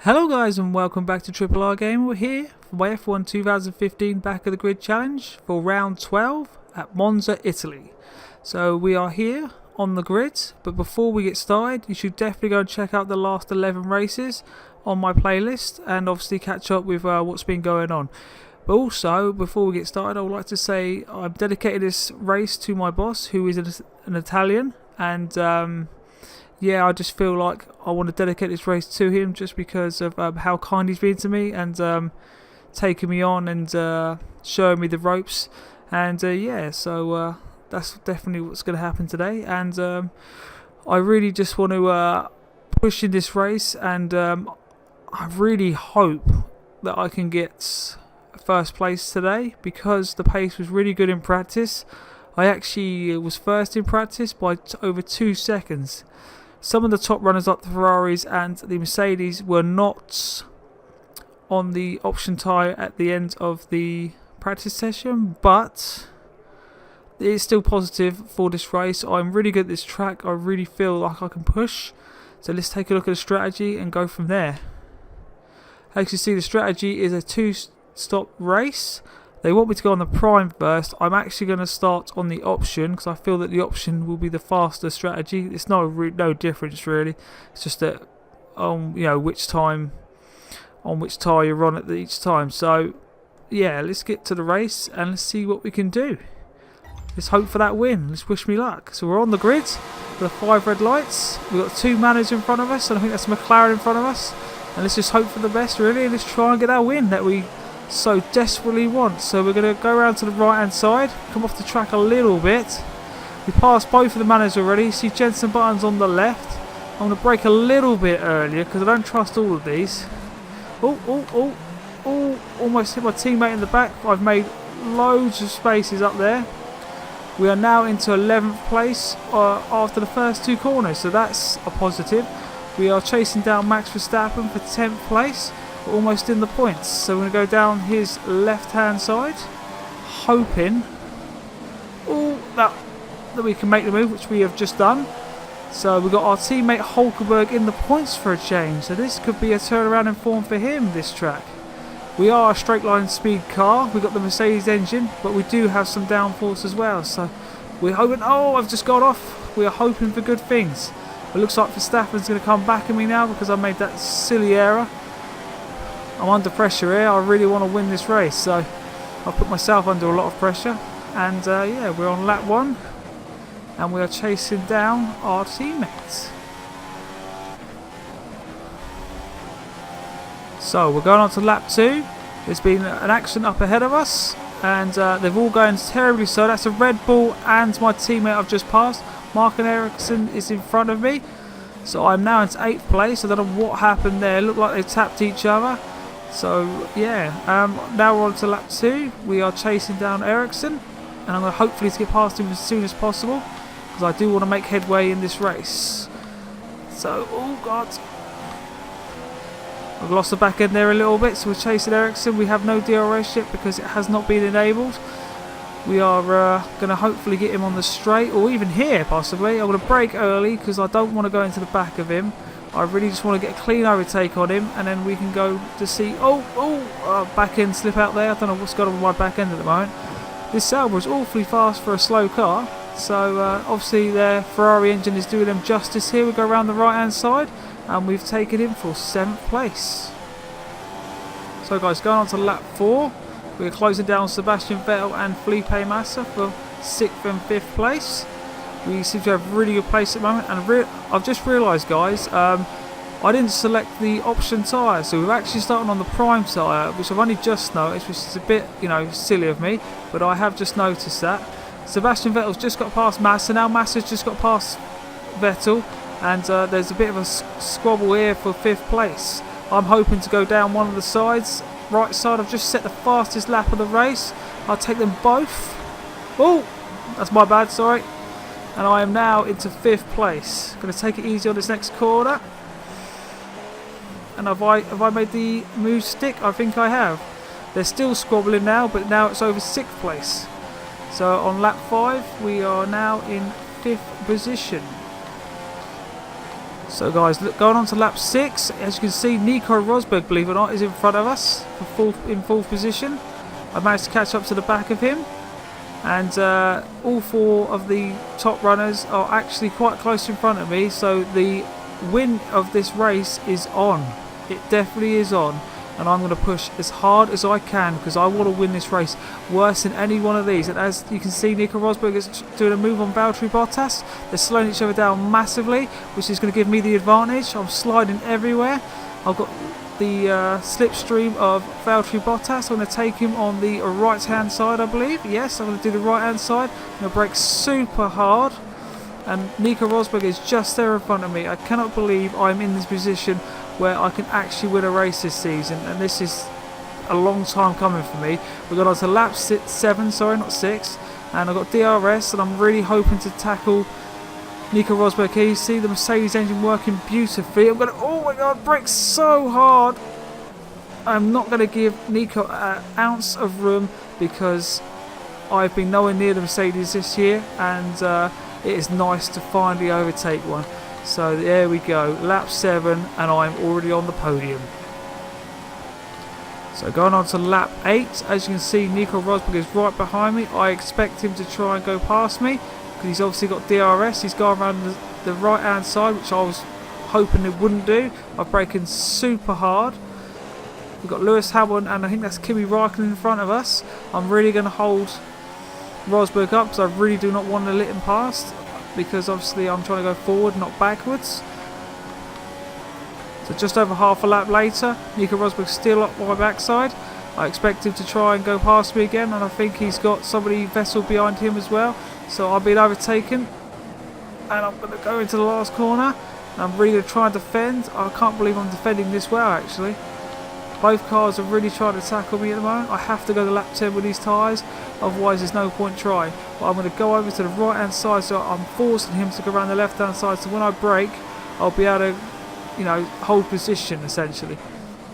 Hello guys and welcome back to Triple R Gamer. We're here for my F1 2015 Back of the Grid Challenge for round 12 at Monza, Italy. So we are here on the grid, but before we get started you should definitely go and check out the last 11 races on my playlist and obviously catch up with what's been going on. But also, before we get started, I would like to say I've dedicated this race to my boss, who is an Italian, and yeah, I just feel like I want to dedicate this race to him just because of how kind he's been to me and taking me on and showing me the ropes. And yeah, so that's definitely what's going to happen today. And I really just want to push in this race, and I really hope that I can get first place today because the pace was really good in practice. I actually was first in practice by over 2 seconds. Some of the top runners like the Ferraris and the Mercedes were not on the option tyre at the end of the practice session, but it is still positive for this race. I'm really good at this track. I really feel like I can push. So let's take a look at the strategy and go from there. As you can see, the strategy is a 2-stop race. They want me to go on the prime first. I'm actually going to start on the option because I feel that the option will be the faster strategy. It's no difference really. It's just that which tyre you're on at each time. So yeah, let's get to the race and let's see what we can do. Let's hope for that win. Let's wish me luck. So we're on the grid with the 5 red lights. We've got 2 Manos in front of us, and I think that's McLaren in front of us. And let's just hope for the best really, and let's try and get our win that we so desperately want. So we're going to go around to the right hand side, come off the track a little bit. We passed both of the Manos already. See Jenson Button's on the left. I'm going to brake a little bit earlier because I don't trust all of these. Almost hit my teammate in the back. I've made loads of spaces up there. We are now into 11th place after the first 2 corners, so that's a positive. We are chasing down Max Verstappen for 10th place. We're almost in the points, so we're going to go down his left hand side, hoping that we can make the move, which we have just done. So we've got our teammate Hulkenberg in the points for a change, so this could be a turnaround in form for him this track. We are a straight line speed car. We've got the Mercedes engine, but we do have some downforce as well, so we're hoping. I've just got off. We are hoping for good things. It looks like Verstappen's going to come back at me now because I made that silly error. I'm under pressure here. I really want to win this race, so I've put myself under a lot of pressure. And yeah, we're on lap 1 and we are chasing down our teammates. So we're going on to lap 2. There's been an accident up ahead of us, and they've all gone terribly so. That's a Red Bull and my teammate I've just passed. Martin Ericsson is in front of me. So I'm now into 8th place. I don't know what happened there. It looked like they tapped each other. So yeah, now we're on to lap 2. We are chasing down Ericsson, and I'm going to hopefully get past him as soon as possible because I do want to make headway in this race. So, oh god, I've lost the back end there a little bit, so we're chasing Ericsson. We have no DRS yet because it has not been enabled. We are going to hopefully get him on the straight, or even here possibly. I'm going to brake early because I don't want to go into the back of him. I really just want to get a clean overtake on him, and then we can go to see. Back end slip out there. I don't know what's going on with my back end at the moment. This Sauber is awfully fast for a slow car, so obviously their Ferrari engine is doing them justice here. We go around the right hand side, and we've taken him for 7th place. So guys, going on to lap 4. We're closing down Sebastian Vettel and Felipe Massa for 6th and 5th place. We seem to have a really good pace at the moment, and I've just realised, guys, I didn't select the option tyre, so we're actually starting on the prime tyre, which I've only just noticed, which is a bit, silly of me, but I have just noticed that. Sebastian Vettel's just got past Massa, now Massa's just got past Vettel, and there's a bit of a squabble here for 5th place. I'm hoping to go down one of the sides. Right side, I've just set the fastest lap of the race. I'll take them both. Oh, that's my bad, sorry. And I am now into 5th place. Going to take it easy on this next corner. And have I made the move stick? I think I have. They're still squabbling now, but now it's over 6th place. So on lap 5, we are now in 5th position. So guys, look, going on to lap 6, as you can see, Nico Rosberg, believe it or not, is in front of us in fourth position. I managed to catch up to the back of him, and all 4 of the top runners are actually quite close in front of me, so the win of this race is on. It definitely is on, and I'm going to push as hard as I can because I want to win this race worse than any one of these. And as you can see, Nico Rosberg is doing a move on Valtteri Bottas. They're slowing each other down massively, which is going to give me the advantage. I'm sliding everywhere. I've got the slipstream of Valtteri Bottas. I'm going to take him on the right hand side, I believe. Yes, I'm going to do the right hand side. I'm going to brake super hard, and Nico Rosberg is just there in front of me. I cannot believe I'm in this position where I can actually win a race this season, and this is a long time coming for me. We've got on to lap 7, sorry, not 6, and I've got DRS, and I'm really hoping to tackle Nico Rosberg here. You see the Mercedes engine working beautifully. I'm going to, oh my god, brake so hard. I'm not going to give Nico an ounce of room because I've been nowhere near the Mercedes this year, and it is nice to finally overtake one. So there we go, lap 7, and I'm already on the podium. So going on to lap 8, as you can see, Nico Rosberg is right behind me. I expect him to try and go past me because he's obviously got DRS. He's going around the right hand side, which I was hoping it wouldn't do. I've braking super hard. We've got Lewis Hamilton, and I think that's Kimi Raikkonen in front of us. I'm really going to hold Rosberg up because I really do not want to let him past, because obviously I'm trying to go forward, not backwards. So just over half a lap later, Nico Rosberg's still up my backside. I expect him to try and go past me again, and I think he's got somebody, Vettel, behind him as well. So I've been overtaken, and I'm going to go into the last corner. And I'm really going to try and defend. I can't believe I'm defending this well, actually. Both cars are really trying to tackle me at the moment. I have to go to lap 10 with these tyres, otherwise there's no point trying. But I'm going to go over to the right hand side, so I'm forcing him to go around the left hand side, so when I brake I'll be able to, you know, hold position essentially,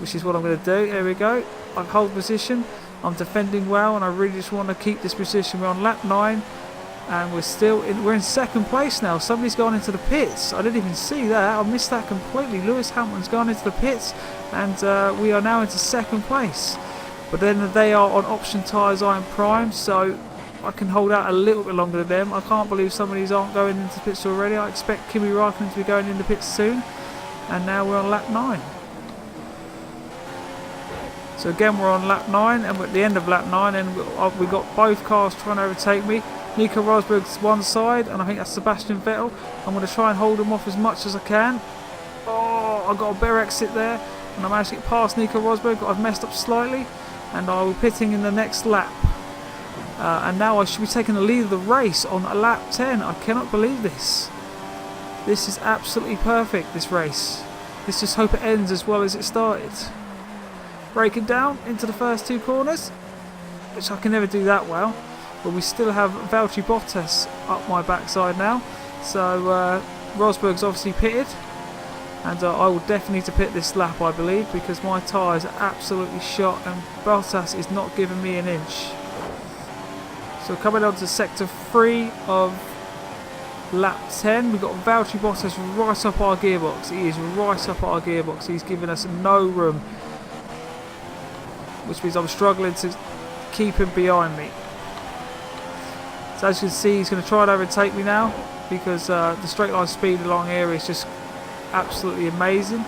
which is what I'm going to do. There we go, I hold position, I'm defending well, and I really just want to keep this position. We're on lap 9 and we're in second place now. Somebody's gone into the pits. I didn't even see that. I missed that completely. Lewis Hamilton's gone into the pits, and we are now into second place. But then they are on option tyres, I am prime, so I can hold out a little bit longer than them. I can't believe some of these aren't going into the pits already. I expect Kimi Raikkonen to be going into the pits soon. And now we're on lap 9. So again, we're on lap 9, and we're at the end of lap 9, and we've got both cars trying to overtake me. Nico Rosberg's one side, and I think that's Sebastian Vettel. I'm going to try and hold him off as much as I can. Oh, I got a bare exit there, and I managed to get past Nico Rosberg, but I've messed up slightly, and I will be pitting in the next lap. And now I should be taking the lead of the race on lap 10. I cannot believe this. This is absolutely perfect, this race. Let's just hope it ends as well as it started. Braking down into the first 2 corners, which I can never do that well. But we still have Valtteri Bottas up my backside now. So Rosberg's obviously pitted, and I will definitely need to pit this lap, I believe, because my tyres are absolutely shot and Bottas is not giving me an inch. So coming on to sector 3 of lap 10, we've got Valtteri Bottas right up our gearbox. He is right up our gearbox. He's giving us no room, which means I'm struggling to keep him behind me. So as you can see, he's going to try and overtake me now, because the straight line speed along here is just absolutely amazing,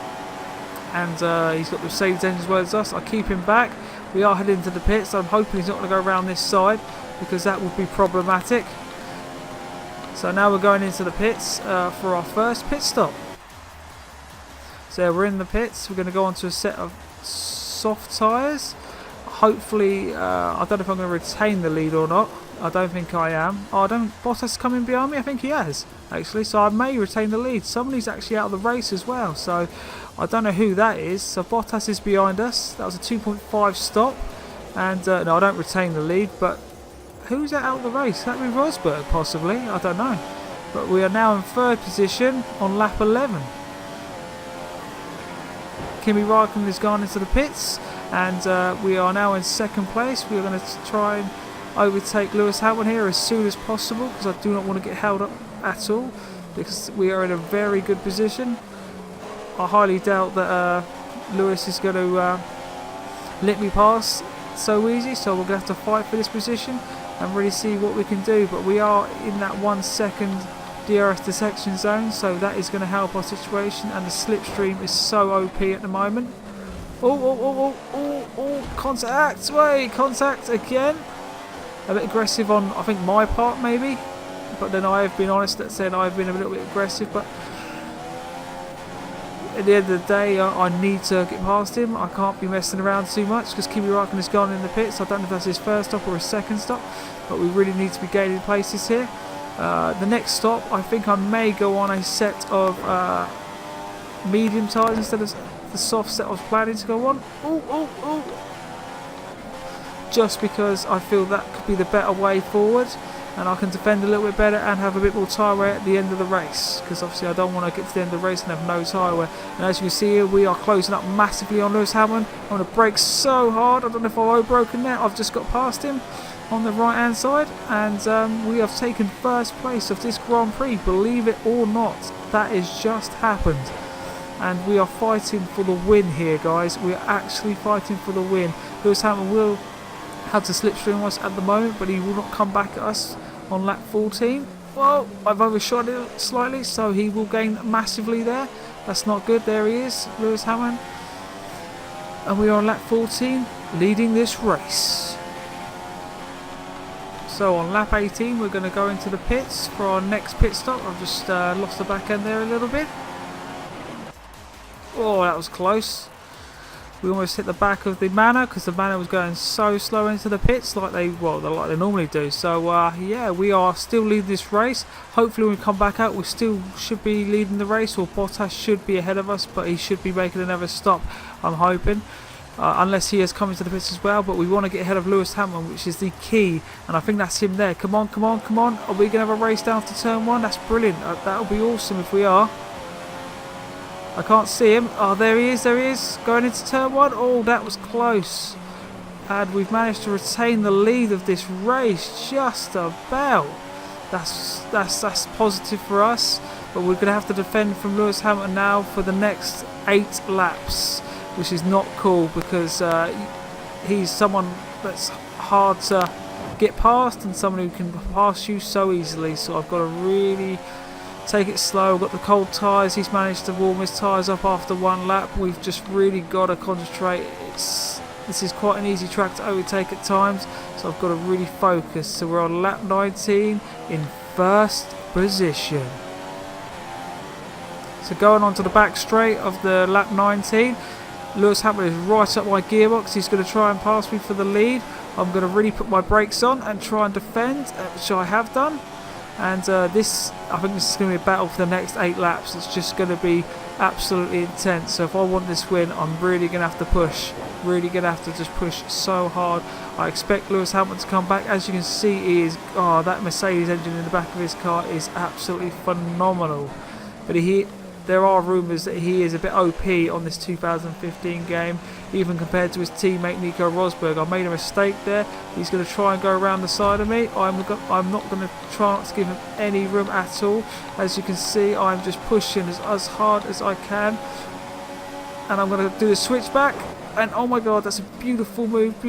and he's got the Mercedes engine as well as us. I keep him back. We are heading to the pits, so I'm hoping he's not going to go around this side, because that would be problematic. So now we're going into the pits for our first pit stop. So we're in the pits. We're going to go onto a set of soft tyres. Hopefully, I don't know if I'm going to retain the lead or not. I don't think I am. Oh, Bottas coming behind me? I think he has, actually. So I may retain the lead. Somebody's actually out of the race as well. So I don't know who that is. So Bottas is behind us. That was a 2.5 stop. And no, I don't retain the lead. But who's out of the race? That would be Rosberg, possibly. I don't know. But we are now in 3rd position on lap 11. Kimi Raikkonen has gone into the pits. And we are now in 2nd place. We are going to try and overtake Lewis Hamilton here as soon as possible, because I do not want to get held up at all, because we are in a very good position. I highly doubt that Lewis is going to let me pass so easy, so we're going to have to fight for this position and really see what we can do. But we are in that 1 second DRS detection zone, so that is going to help our situation, and the slipstream is so OP at the moment. Contact! Wait, contact again. A bit aggressive on, I think, my part maybe, but then I have been honest that said I've been a little bit aggressive, but at the end of the day, I need to get past him. I can't be messing around too much because Kimi Raikkonen has gone in the pits. I don't know if that's his first stop or his second stop, but we really need to be gaining places here. The next stop, I think I may go on a set of medium tyres instead of the soft set I was planning to go on. Just because I feel that could be the better way forward, and I can defend a little bit better and have a bit more tyre wear at the end of the race, because obviously I don't want to get to the end of the race and have no tyre wear. And as you can see here, we are closing up massively on Lewis Hamilton. I'm going to brake so hard. I don't know if I've broken there. I've just got past him on the right hand side, and we have taken first place of this Grand Prix, believe it or not. That has just happened, and we are fighting for the win here, guys. We are actually fighting for the win. Lewis Hamilton will have to slipstream us at the moment, but he will not come back at us on lap 14. Well, I've overshot it slightly, so he will gain massively there. That's not good. There he is, Lewis Hamilton, and we are on lap 14 leading this race. So on lap 18 we're going to go into the pits for our next pit stop. I've just lost the back end there a little bit. Oh, that was close. We almost hit the back of the Manor because the Manor was going so slow into the pits like they normally do. So yeah, we are still leading this race. Hopefully when we come back out we still should be leading the race, or Bottas should be ahead of us, but he should be making another stop, I'm hoping. Unless he has come into the pits as well, but we want to get ahead of Lewis Hamilton, which is the key, and I think that's him there. Come on, come on, come on. Are we going to have a race down to turn 1? That's brilliant. That would be awesome if we are. I can't see him. Oh, there he is, going into turn 1. Oh, that was close. And we've managed to retain the lead of this race, just about. That's positive for us, but we're going to have to defend from Lewis Hamilton now for the next 8 laps. Which is not cool, because he's someone that's hard to get past and someone who can pass you so easily. So I've got to really take it slow. I've got the cold tyres. He's managed to warm his tyres up after 1 lap. We've just really got to concentrate. This is quite an easy track to overtake at times, so I've got to really focus. So we're on lap 19 in first position. So going on to the back straight of the lap 19. Lewis Hamilton is right up my gearbox. He's going to try and pass me for the lead. I'm going to really put my brakes on and try and defend, which I have done. And I think this is going to be a battle for the next 8 laps. It's just going to be absolutely intense. So if I want this win, I'm really going to have to push. Really going to have to just push so hard. I expect Lewis Hamilton to come back. As you can see, he is. Oh, that Mercedes engine in the back of his car is absolutely phenomenal. But there are rumours that he is a bit OP on this 2015 game, even compared to his teammate Nico Rosberg. I made a mistake there. He's going to try and go around the side of me. I'm not going to try not to give him any room at all. As you can see, I'm just pushing as hard as I can. And I'm going to do the switchback. And oh my god, that's a beautiful move,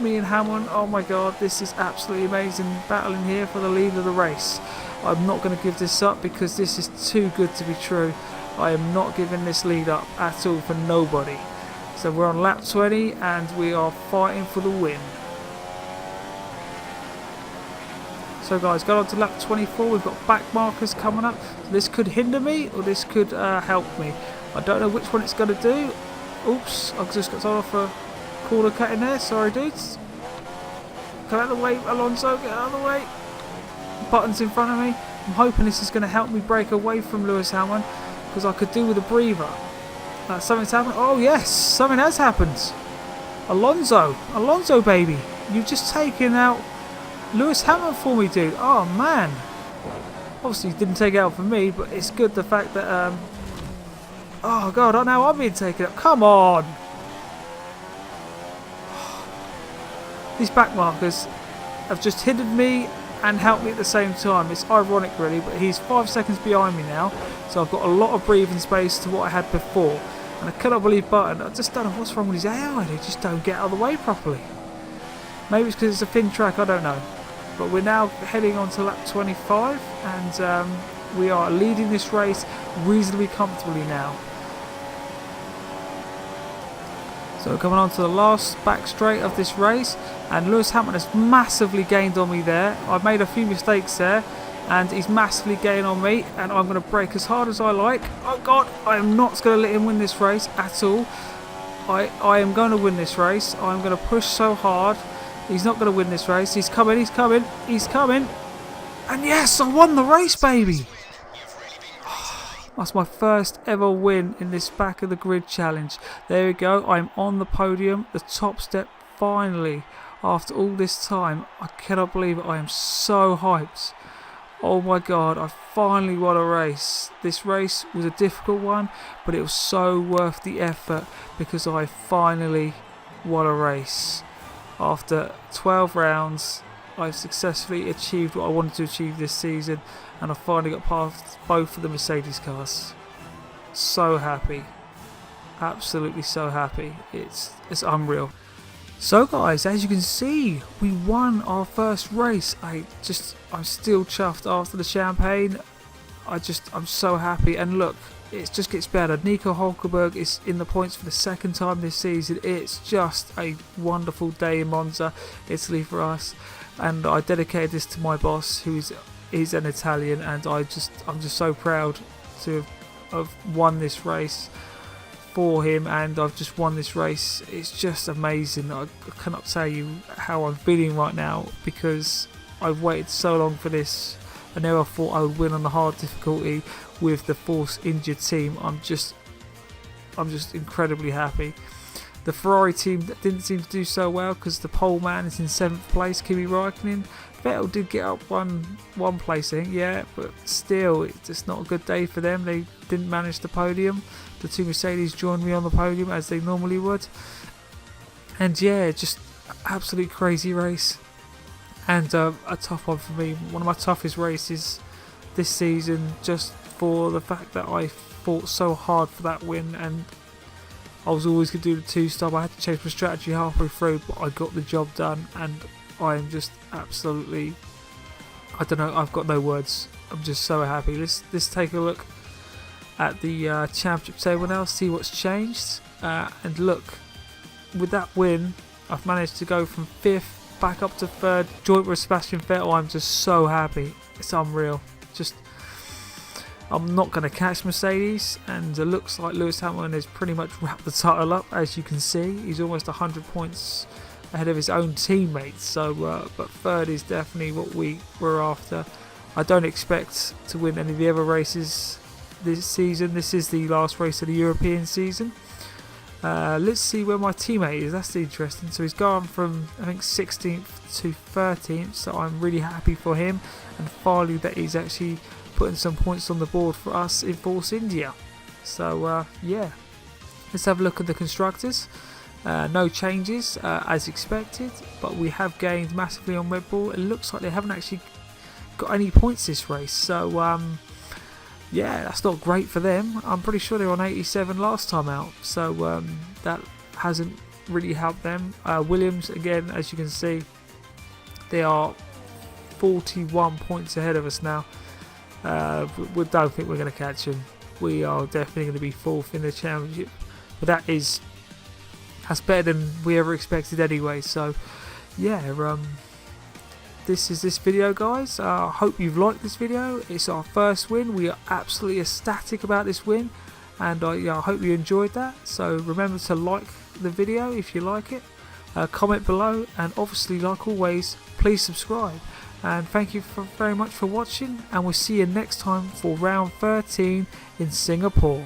me and Hamilton. Oh my god, this is absolutely amazing, battling here for the lead of the race. I'm not going to give this up because this is too good to be true. I am not giving this lead up at all for nobody. So we're on lap 20 and we are fighting for the win. So guys, go on to lap 24. We've got back markers coming up. So this could hinder me or this could help me. I don't know which one it's going to do. Oops, I've just got off a corner cut in there. Sorry dudes. Get out of the way, Alonso, get out of the way. Buttons in front of me. I'm hoping this is going to help me break away from Lewis Hamilton, because I could do with a breather. Something's happened. Oh yes, something has happened. Alonso baby, you've just taken out Lewis Hamilton for me, dude. Oh man. Obviously you didn't take it out for me, but it's good the fact that oh god, I know I'm being taken out. Come on. These back markers have just hindered me and help me at the same time. It's ironic really, but he's 5 seconds behind me now, so I've got a lot of breathing space to what I had before. And I cannot believe Button, I just don't know what's wrong with his AI, they just don't get out of the way properly. Maybe it's because it's a thin track, I don't know. But we're now heading on to lap 25, and we are leading this race reasonably comfortably now. So we're coming on to the last back straight of this race, and Lewis Hamilton has massively gained on me there. I've made a few mistakes there, and he's massively gained on me, and I'm going to brake as hard as I like. Oh God, I am not going to let him win this race at all. I am going to win this race. I'm going to push so hard. He's not going to win this race. He's coming, he's coming, he's coming. And yes, I won the race, baby. That's my first ever win in this back of the grid challenge. There we go. I'm on the podium, the top step finally. After all this time, I cannot believe it. I am so hyped. Oh my God, I finally won a race. This race was a difficult one, but it was so worth the effort because I finally won a race. After 12 rounds, I've successfully achieved what I wanted to achieve this season, and I finally got past both of the Mercedes cars. So happy, absolutely so happy. It's unreal. So guys, as you can see, we won our first race. I'm still chuffed after the champagne. I'm so happy, and look, it just gets better. Nico Hulkenberg is in the points for the second time this season. It's just a wonderful day in Monza, Italy for us. And I dedicated this to my boss, who is an Italian, and I'm just so proud to have won this race for him, and I've just won this race. It's just amazing. I cannot tell you how I'm feeling right now because I've waited so long for this. I never thought I would win on the hard difficulty with the Force India team. I'm just incredibly happy. The Ferrari team didn't seem to do so well because the pole man is in 7th place, Kimi Raikkonen. Vettel did get up one place, I think, yeah, but still, it's just not a good day for them. They didn't manage the podium. The two Mercedes joined me on the podium as they normally would. And yeah, just absolute crazy race. And a tough one for me. One of my toughest races this season, just for the fact that I fought so hard for that win, and I was always going to do the 2-stop. I had to change my strategy halfway through, but I got the job done, and I am just absolutely, I don't know, I've got no words. I'm just so happy. Let's take a look at the championship table now, see what's changed. And look, with that win, I've managed to go from 5th back up to 3rd, joint with Sebastian Vettel. I'm just so happy. It's unreal. I'm not going to catch Mercedes, and it looks like Lewis Hamilton has pretty much wrapped the title up. As you can see, he's almost 100 points ahead of his own teammates. So, but 3rd is definitely what we were after. I don't expect to win any of the other races this season. This is the last race of the European season. Let's see where my teammate is. That's interesting. So he's gone from, I think, 16th to 13th. So I'm really happy for him, and finally that he's actually putting some points on the board for us in Force India. So yeah, let's have a look at the constructors. No changes as expected, but we have gained massively on Red Bull. It looks like they haven't actually got any points this race, so yeah, that's not great for them. I'm pretty sure they were on 87 last time out, so that hasn't really helped them. Williams, again, as you can see, they are 41 points ahead of us now. We don't think we're going to catch them. We are definitely going to be 4th in the championship, but that's better than we ever expected anyway. So yeah, this is this video, guys. I hope you've liked this video. It's our first win. We are absolutely ecstatic about this win, and I hope you enjoyed that. So remember to like the video if you like it, comment below, and obviously, like always, please subscribe. And thank you very much for watching, and we'll see you next time for round 13 in Singapore.